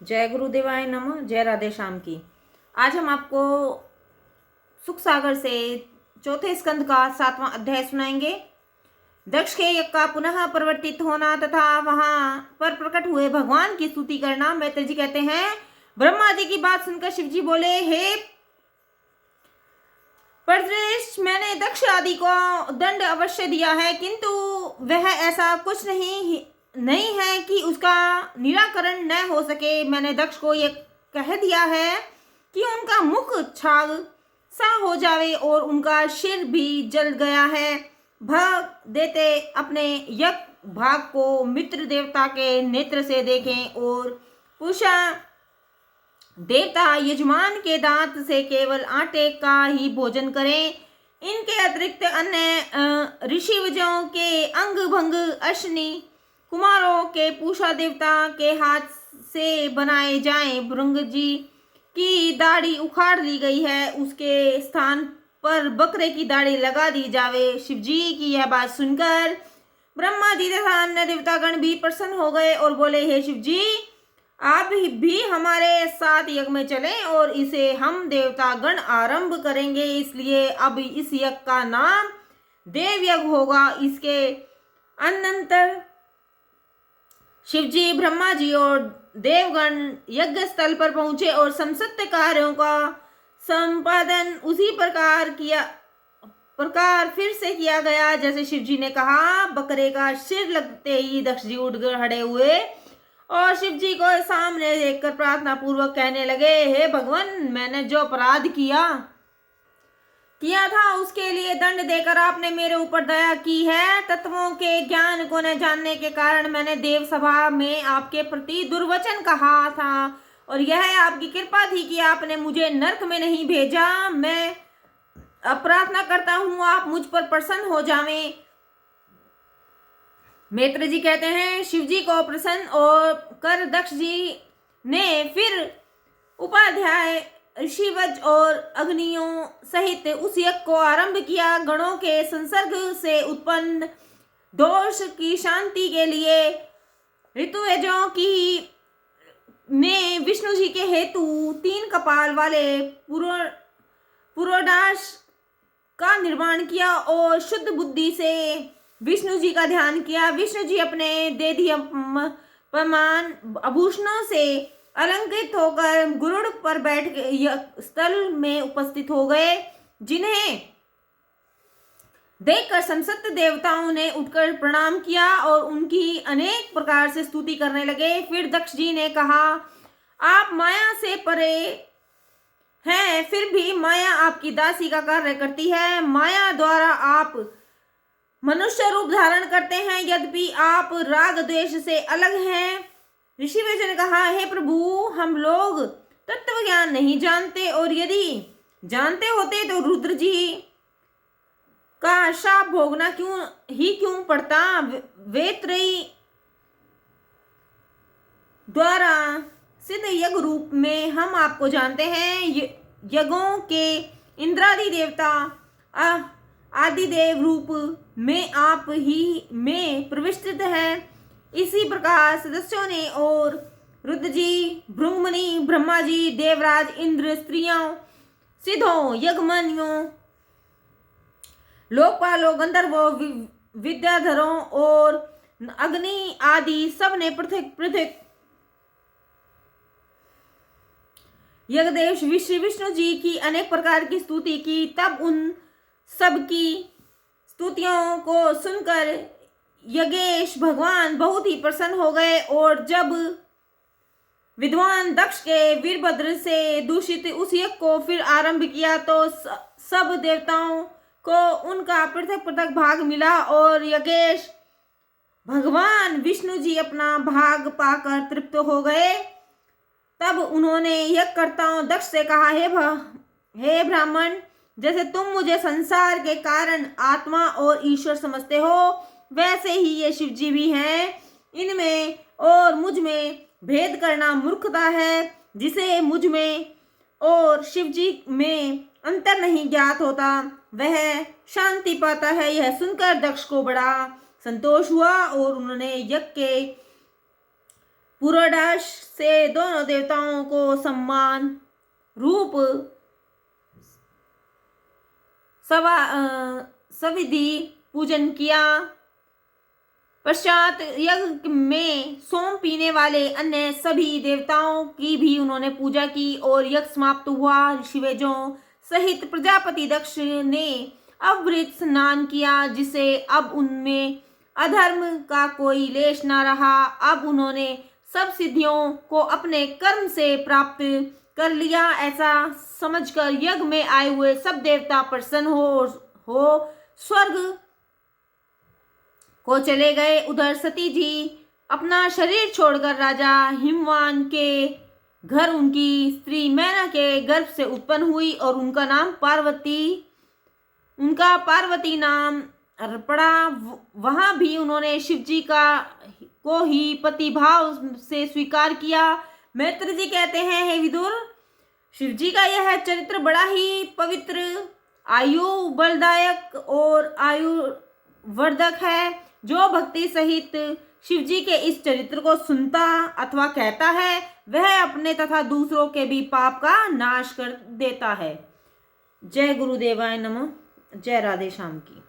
जय गुरुदेवाय नमः। जय राधे श्याम की। आज हम आपको सुख सागर से चौथे स्कंद का 7वां अध्याय सुनाएंगे। दक्ष के यज्ञ का पुनः परिवर्तित होना तथा वहां पर प्रकट हुए भगवान की स्तुति करना। मैत्र जी कहते हैं, ब्रह्मा जी की बात सुनकर शिव जी बोले, हे परद्रेश, मैंने दक्ष आदि को दंड अवश्य दिया है, किंतु वह ऐसा कुछ नहीं है कि उसका निराकरण न हो सके। मैंने दक्ष को यह कह दिया है कि उनका मुख छाग सा हो जावे और उनका सिर भी जल गया है। भग देते अपने यज्ञ भाग को मित्र देवता के नेत्र से देखें और पूछा, देवता यजमान के दांत से केवल आटे का ही भोजन करें। इनके अतिरिक्त अन्य ऋषिवजों के अंग भंग अश्नि कुमारों के पूषा देवता के हाथ से बनाए जाएं। भृंग जी की दाढ़ी उखाड़ ली गई है, उसके स्थान पर बकरे की दाढ़ी लगा दी जावे। शिव जी की यह बात सुनकर ब्रह्मा जी तथा अन्य देवतागण भी प्रसन्न हो गए और बोले, हे शिव जी, आप भी हमारे साथ यज्ञ में चलें और इसे हम देवतागण आरंभ करेंगे। इसलिए अब इस यज्ञ का नाम देव यज्ञ होगा। इसके अनंतर शिवजी, ब्रह्मा जी और देवगण यज्ञ स्थल पर पहुंचे और समस्त कार्यों का संपादन उसी प्रकार फिर से किया गया जैसे शिवजी ने कहा। बकरे का सिर लगते ही दक्ष जी उठ खड़े हुए और शिव जी को सामने देखकर प्रार्थना पूर्वक कहने लगे, हे भगवान, मैंने जो अपराध किया था उसके लिए दंड देकर आपने मेरे ऊपर दया की है। तत्वों के ज्ञान को न जानने के कारण मैंने देव सभा में आपके प्रति दुर्वचन कहा था और यह आपकी कृपा थी कि आपने मुझे नरक में नहीं भेजा। मैं अब प्रार्थना करता हूँ, आप मुझ पर प्रसन्न हो जावें। मैत्र जी कहते हैं, शिव जी को प्रसन्न और कर दक्ष जी ने फिर उपाध्याय ऋषिवज और अग्नियों सहित उस यज्ञ को आरंभ किया। गणों के संसर्ग से उत्पन्न दोष की शांति के लिए ऋतुवेजों की ने विष्णु जी के हेतु 3 कपाल वाले पुरोडाश का निर्माण किया और शुद्ध बुद्धि से विष्णु जी का ध्यान किया। विष्णु जी अपने देदीप्यमान आभूषणों से अलंकृत होकर गुरुड़ पर बैठ स्थल में उपस्थित हो गए, जिन्हें देखकर समस्त देवताओं ने उठकर प्रणाम किया और उनकी अनेक प्रकार से स्तुति करने लगे। फिर दक्ष जी ने कहा, आप माया से परे हैं, फिर भी माया आपकी दासी का कार्य करती है। माया द्वारा आप मनुष्य रूप धारण करते हैं, यद्यपि आप राग द्वेष से अलग हैं। ऋषिवेज ने कहा, हे प्रभु, हम लोग तत्व ज्ञान नहीं जानते और यदि जानते होते तो रुद्र जी का शाप भोगना क्यों पड़ता। वेत्रयी द्वारा सिद्ध यज्ञ रूप में हम आपको जानते हैं। यज्ञों के इंद्रादि देवता आदिदेव रूप में आप ही में प्रविष्ट हैं। इसी प्रकार सदस्यों ने और रुद्र जी, भृंगमुनि, ब्रह्मा जी, देवराज, इंद्र, स्त्रियों, सिद्धों, यज्ञमनियों, लोकपालों, गंधर्वों, विद्याधरों और अग्नि आदि सब ने पृथक पृथक यज्ञदेव विष्णु जी की अनेक प्रकार की स्तुति की। तब उन सब की स्तुतियों को सुनकर यज्ञेश भगवान बहुत ही प्रसन्न हो गए और जब विद्वान दक्ष के वीरभद्र से दूषित उस यज्ञ को फिर आरंभ किया तो सब देवताओं को उनका पृथक पृथक भाग मिला और यज्ञेश भगवान विष्णु जी अपना भाग पाकर तृप्त हो गए। तब उन्होंने यज्ञकर्ताओं दक्ष से कहा, हे ब्राह्मण, जैसे तुम मुझे संसार के कारण आत्मा और ईश्वर समझते हो, वैसे ही ये शिव जी भी हैं। इनमें और मुझ में भेद करना मूर्खता है। जिसे मुझ में और शिव जी में अंतर नहीं ज्ञात होता, वह शांति पाता है। यह सुनकर दक्ष को बड़ा संतोष हुआ और उन्होंने यज्ञ के पुरोडाश से दोनों देवताओं को सम्मान रूप सविधि पूजन किया। पश्चात यज्ञ में सोम पीने वाले अन्य सभी देवताओं की भी उन्होंने पूजा की और यज्ञ समाप्त हुआ। ऋषिवेजों सहित प्रजापति दक्ष ने अवृत स्नान किया, जिसे अब उनमें अधर्म का कोई लेश न रहा। अब उन्होंने सब सिद्धियों को अपने कर्म से प्राप्त कर लिया। ऐसा समझकर यज्ञ में आए हुए सब देवता प्रसन्न हो स्वर्ग को चले गए। उधर सती जी अपना शरीर छोड़कर राजा हिमवान के घर उनकी स्त्री मैना के गर्भ से उत्पन्न हुई और उनका पार्वती नाम पड़ा। वहां भी उन्होंने शिवजी को ही पति भाव से स्वीकार किया। मैत्र जी कहते हैं, हे विदुर, शिवजी का यह चरित्र बड़ा ही पवित्र, आयु बलदायक और आयुर्वर्धक है। जो भक्ति सहित शिवजी के इस चरित्र को सुनता अथवा कहता है, वह अपने तथा दूसरों के भी पाप का नाश कर देता है। जय गुरुदेवाय नमः। जय राधे श्याम की।